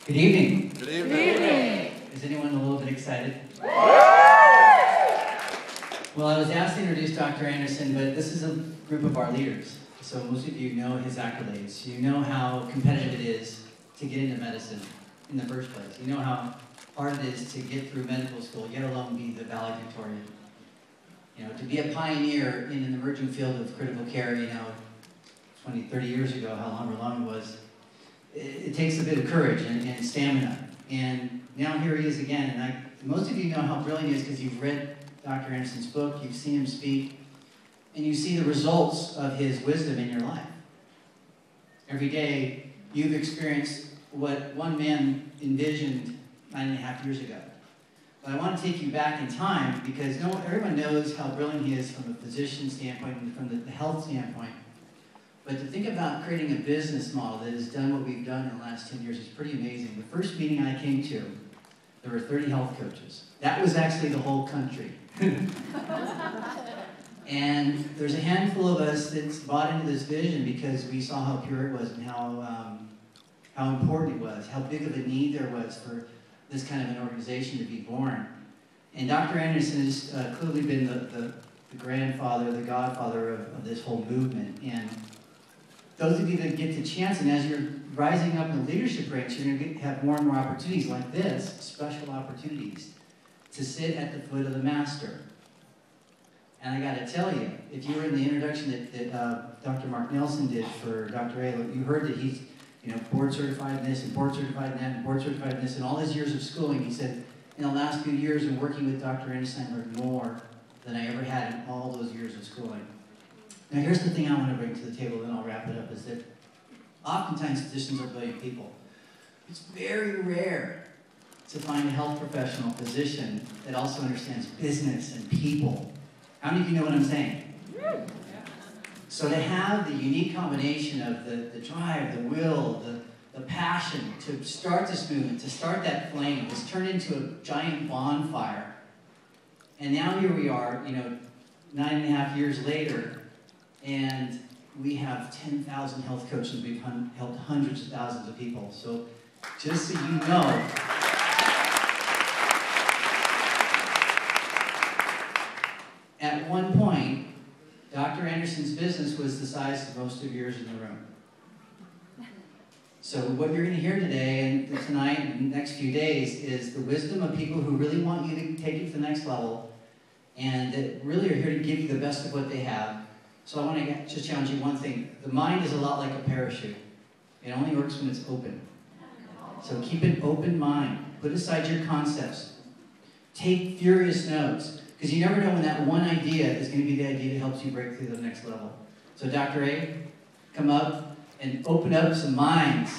Good evening. Good evening. Good evening. Is anyone a little bit excited? Well, I was asked to introduce Dr. Andersen, but this is a group of our leaders. So most of you know his accolades. You know how competitive it is to get into medicine in the first place. You know how hard it is to get through medical school, yet alone be the valedictorian. You know, to be a pioneer in an emerging field of critical care, 20, 30 years ago, however long it was, it takes a bit of courage and stamina. And now here he is again. And most of you know how brilliant he is because you've read Dr. Andersen's book, you've seen him speak, and you see the results of his wisdom in your life. Every day, you've experienced what one man envisioned 9.5 years ago. But I want to take you back in time because everyone knows how brilliant he is from a physician standpoint and from the health standpoint. But to think about creating a business model that has done what we've done in the last 10 years is pretty amazing. The first meeting I came to, there were 30 health coaches. That was actually the whole country. And there's a handful of us that's bought into this vision because we saw how pure it was and how important it was, how big of a need there was for this kind of an organization to be born. And Dr. Andersen has clearly been the grandfather, the godfather of this whole movement. And those of you that get the chance, and as you're rising up in the leadership ranks, you're going to have more and more opportunities like this, special opportunities, to sit at the foot of the master. And I got to tell you, if you were in the introduction that Dr. Mark Nelson did for Dr. A, you heard that he's board certified in this, and board certified in that, and board certified in this, and all his years of schooling. He said, in the last few years of working with Dr. Andersen, I learned more than I ever had in all those years of schooling. Now here's the thing I want to bring to the table, and I'll wrap it up, is that oftentimes physicians are brilliant people. It's very rare to find a health professional physician that also understands business and people. How many of you know what I'm saying? So to have the unique combination of the drive, the will, the passion to start this movement, to start that flame, it's turned into a giant bonfire. And now here we are, 9.5 years later, and we have 10,000 health coaches. We've helped hundreds of thousands of people. So just so you know, at one point, Dr. Andersen's business was the size of most of yours in the room. So what you're going to hear today and tonight and the next few days is the wisdom of people who really want you to take it to the next level and that really are here to give you the best of what they have. So I want to just challenge you one thing. The mind is a lot like a parachute. It only works when it's open. So keep an open mind. Put aside your concepts. Take furious notes. Because you never know when that one idea is going to be the idea that helps you break through the next level. So Dr. A, come up and open up some minds.